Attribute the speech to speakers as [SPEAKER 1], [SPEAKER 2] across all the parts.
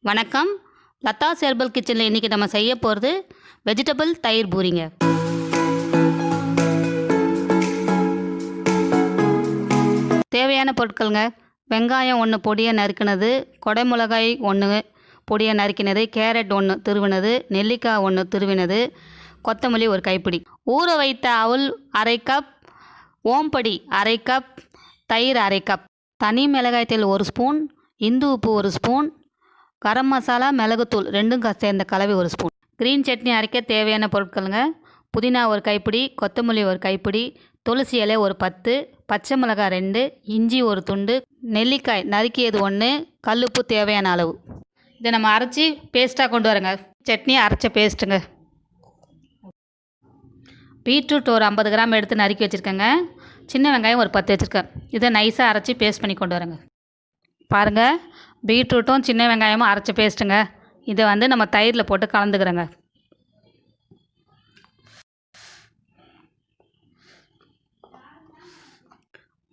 [SPEAKER 1] வணக்கம். லதா ஹெர்பல் கிச்சனில் இன்றைக்கி நம்ம செய்ய போகிறது வெஜிடபிள் தயிர் பூரிங்க. தேவையான பொருட்களுங்க: வெங்காயம் 1 பொடியாக நறுக்கினது, கொடைமிளகாய் 1 பொடியாக நறுக்கினது, கேரட் 1 துருவினது, நெல்லிக்காய் 1 துருவினது, கொத்தமல்லி 1 கைப்பிடி. ஊற வைத்த அவுல் 1/2 கப், ஓம்பொடி 1/2 கப், தயிர் 1/2 கப், தனி மிளகாய்த்தூள் 1 ஸ்பூன், இந்து உப்பு 1 ஸ்பூன், கரம் மசாலா, மிளகுத்தூள் 2ம் சேர்ந்த கலவை 1 ஸ்பூன். க்ரீன் சட்னி அரைக்க தேவையான பொருட்களுங்க: புதினா 1 கைப்பிடி, கொத்தமல்லி 1 கைப்பிடி, துளசி இலை 10, பச்சை மிளகாய் 2, இஞ்சி 1 துண்டு, நெல்லிக்காய் நறுக்கியது 1, கல்லுப்பு தேவையான அளவு. இதை நம்ம அரைச்சி பேஸ்ட்டாக கொண்டு வரங்க. சட்னி அரைச்ச பேஸ்ட்டுங்க. பீட்ரூட் ஒரு 50 கிராம் எடுத்து நறுக்கி வச்சுருக்கேங்க. சின்ன வெங்காயம் ஒரு 10 வச்சுருக்கேன். இதை நைஸாக அரைச்சி பேஸ்ட் பண்ணி கொண்டு வரேங்க. பாருங்கள், பீட்ரூட்டும் சின்ன வெங்காயமும் அரைச்ச பேஸ்ட்டுங்க. இதை நம்ம தயிரில் போட்டு கலந்துக்கிறேங்க.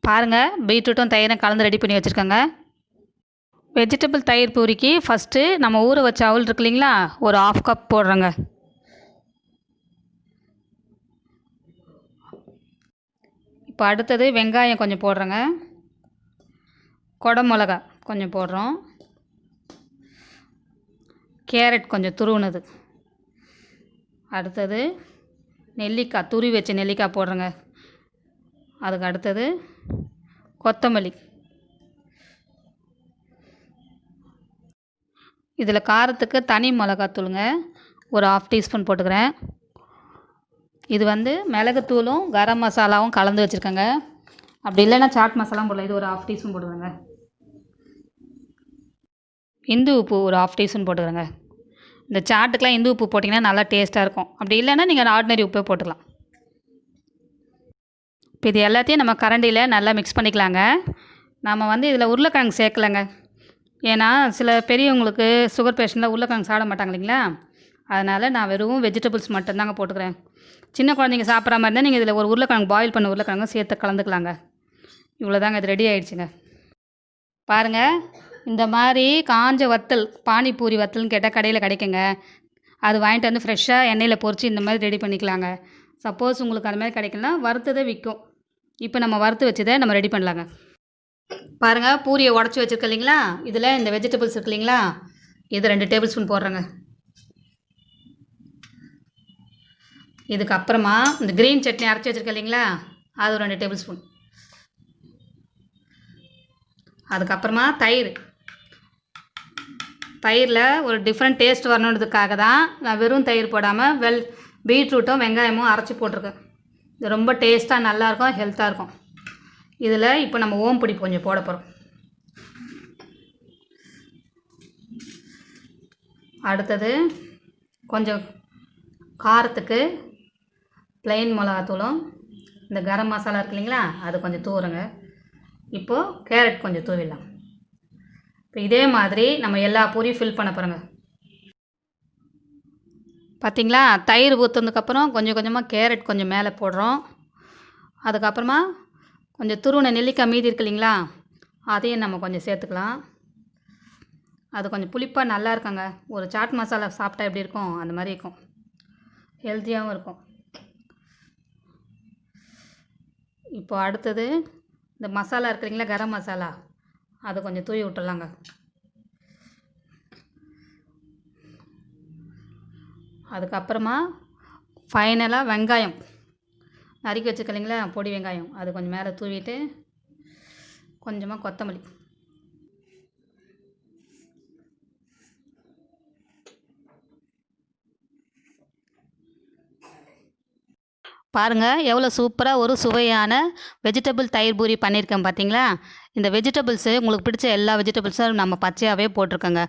[SPEAKER 1] பாருங்கள், பீட்ரூட்டும் தயிரும் கலந்து ரெடி பண்ணி வச்சுருக்கேங்க. வெஜிடபிள் தயிர் பூரிக்கு ஃபஸ்ட்டு நம்ம ஊற வச்ச அவுல் இருக்கு இல்லைங்களா, ஒரு 1/2 கப் போடுறேங்க. இப்போ அடுத்தது வெங்காயம் கொஞ்சம் போடுறேங்க. கொடைமிளகா கொஞ்சம் போடுறோம். கேரட் கொஞ்சம் துருவுனது. அடுத்தது நெல்லிக்காய், துருவி வச்ச நெல்லிக்காய் போடுறேங்க. அதுக்கு அடுத்தது கொத்தமல்லி. இதில் காரத்துக்கு தனி மிளகாத்தூளுங்க ஒரு 1/2 டீஸ்பூன் போட்டுக்கிறேன். இது மிளகுத்தூளும் கரம் மசாலாவும் கலந்து வச்சுருக்கேங்க. அப்படி இல்லைன்னா சாட் மசாலாவும் போடலாம். இது ஒரு 1/2 டீஸ்பூன் போட்டுக்கிறேங்க. இந்து உப்பு ஒரு 1/2 டீஸ்பூன் போட்டுக்கிறேங்க. இந்த சாட்டுக்கெலாம் இந்து உப்பு போட்டிங்கன்னா நல்லா டேஸ்ட்டாக இருக்கும். அப்படி இல்லைன்னா நீங்கள் ஆர்டினரி உப்பே போட்டுக்கலாம். இப்போ இது எல்லாத்தையும் நம்ம கரண்டியில் நல்லா மிக்ஸ் பண்ணிக்கலாங்க. நம்ம இதில் உருளைக்கிழங்கு சேர்க்கலைங்க. ஏன்னா சில பெரியவங்களுக்கு சுகர் பேஷண்ட்டில் உருளைக்கிழங்கு சாப்பிட மாட்டாங்க இல்லைங்களா, அதனால் நான் வெறும் வெஜிடபிள்ஸ் மட்டும்தாங்க போட்டுக்கிறேன். சின்ன குழந்தைங்க சாப்பிட்ற மாதிரி இருந்தால் நீங்கள் இதில் ஒரு உருளைக்கிழங்கு பாயில் பண்ண உருளைக்கிழங்கு சேர்த்து கலந்துக்கலாங்க. இவ்வளோதாங்க, இது ரெடி ஆகிடுச்சுங்க. பாருங்கள், இந்த மாதிரி காஞ்ச வத்தல், பானிபூரி வத்தல்னு கேட்டால் கடையில் கிடைக்குங்க. அது வாங்கிட்டு ஃப்ரெஷ்ஷாக எண்ணெயில் பொரித்து இந்த மாதிரி ரெடி பண்ணிக்கலாங்க. சப்போஸ் உங்களுக்கு அந்த மாதிரி கிடைக்கலனா வறுத்ததே விற்கும். இப்போ நம்ம வறுத்து வச்சதை நம்ம ரெடி பண்ணலாங்க. பாருங்கள், பூரியை உடச்சி வச்சுருக்க இல்லைங்களா, இதில் இந்த வெஜிடபிள்ஸ் இருக்கு இல்லைங்களா, இது 2 டேபிள் ஸ்பூன் போடுறேங்க. இதுக்கப்புறமா இந்த க்ரீன் சட்னி அரைச்சி வச்சுருக்க இல்லைங்களா, அது ஒரு 2 டேபிள் ஸ்பூன். அதுக்கப்புறமா தயிரில் ஒரு டிஃப்ரெண்ட் டேஸ்ட் வரணுன்றதுக்காக தான் நான் வெறும் தயிர் போடாமல் பீட்ரூட்டும் வெங்காயமும் அரைச்சி போட்டிருக்கேன். இது ரொம்ப டேஸ்ட்டாக நல்லாயிருக்கும், ஹெல்த்தாக இருக்கும். இதில் இப்போ நம்ம ஓம்பொடி கொஞ்சம் போட போகிறோம். அடுத்தது கொஞ்சம் காரத்துக்கு ப்ளைன் மிளகாத்தூளும் இந்த கரம் மசாலா இருக்கு இல்லைங்களா, அது கொஞ்சம் தூவுறங்க. இப்போது கேரட் கொஞ்சம் தூவிடலாம். இப்போ இதே மாதிரி நம்ம எல்லா பூரியும் ஃபில் பண்ண போகிறோங்க. பார்த்திங்களா, தயிர் ஊற்றுனதுக்கப்புறம் கொஞ்சம் கொஞ்சமாக கேரட் கொஞ்சம் மேலே போடுறோம். அதுக்கப்புறமா கொஞ்சம் துருவின நெல்லிக்காய் மீதி இருக்கு இல்லைங்களா, அதையும் நம்ம கொஞ்சம் சேர்த்துக்கலாம். அது கொஞ்சம் புளிப்பாக நல்லா இருக்குங்க. ஒரு சாட் மசாலா சாப்பிட்டா எப்படி இருக்கும் அந்த மாதிரி இருக்கும், ஹெல்த்தியாகவும் இருக்கும். இப்போ அடுத்தது இந்த மசாலா இருக்கு இல்லைங்களா, கரம் மசாலா, அதை கொஞ்சம் தூவி விட்டுடலாங்க. அதுக்கப்புறமா ஃபைனலாக வெங்காயம் நறுக்கி வச்சுருக்க இல்லைங்களா, பொடி வெங்காயம், அது கொஞ்சம் மேலே தூவிட்டு கொஞ்சமாக கொத்தமல்லி. பாருங்கள், எவ்வளோ சூப்பராக ஒரு சுவையான வெஜிடபிள் தயிர் பூரி பண்ணியிருக்கேன் பார்த்தீங்களா. இந்த வெஜிடபிள்ஸு உங்களுக்கு பிடிச்ச எல்லா வெஜிடபிள்ஸும் நம்ம பச்சையாகவே போட்டிருக்கோங்க.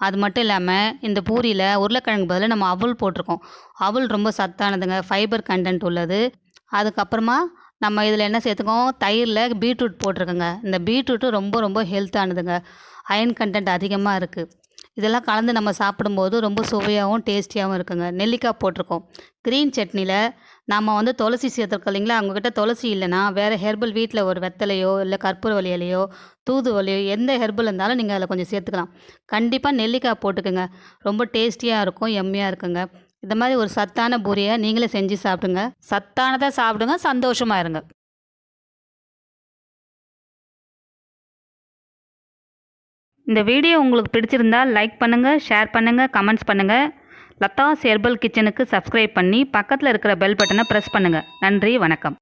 [SPEAKER 1] அது மட்டும் இல்லாமல் இந்த பூரியில் உருளைக்கிழங்கு பதில் நம்ம அவுல் போட்டிருக்கோம். அவுல் ரொம்ப சத்தானதுங்க, ஃபைபர் கண்டென்ட் உள்ளது. அதுக்கப்புறமா நம்ம இதில் என்ன சேர்த்துக்கோம், தயிரில் பீட்ரூட் போட்டிருக்கோங்க. இந்த பீட்ரூட்டு ரொம்ப ரொம்ப ஹெல்த்தானதுங்க, அயன் கண்டென்ட் அதிகமாக இருக்குது. இதெல்லாம் கலந்து நம்ம சாப்பிடும்போது ரொம்ப சுவையாகவும் டேஸ்டியாகவும் இருக்குங்க. நெல்லிக்காய் போட்டிருக்கோம். க்ரீன் சட்னியில் நம்ம வந்து துளசி சேர்த்துருக்கோம் இல்லைங்களா? அவங்கக்கிட்ட துளசி இல்லைன்னா வேறு ஹெர்பல் வீட்டில் ஒரு வெத்தலையோ இல்லை கற்பூரவள்ளி இலையோ தூதுவளையோ எந்த ஹெர்பல் இருந்தாலும் நீங்கள் அதில் கொஞ்சம் சேர்த்துக்கலாம். கண்டிப்பாக நெல்லிக்காய் போட்டுக்கோங்க. ரொம்ப டேஸ்டியாக இருக்கும், எம்மியாக இருக்குங்க. இந்த மாதிரி ஒரு சத்தான பூரியை நீங்களே செஞ்சு சாப்பிடுங்க. சத்தானதாக சாப்பிடுங்க, சந்தோஷமாக இருங்க. இந்த வீடியோ உங்களுக்கு பிடிச்சிருந்தா லைக் பண்ணுங்கள், ஷேர் பண்ணுங்கள், கமெண்ட்ஸ் பண்ணுங்கள். லதாஸ் ஹெர்பல் கிச்சனுக்கு சப்ஸ்கிரைப் பண்ணி பக்கத்தில் இருக்கிற பெல் பட்டனை ப்ரெஸ் பண்ணுங்கள். நன்றி, வணக்கம்.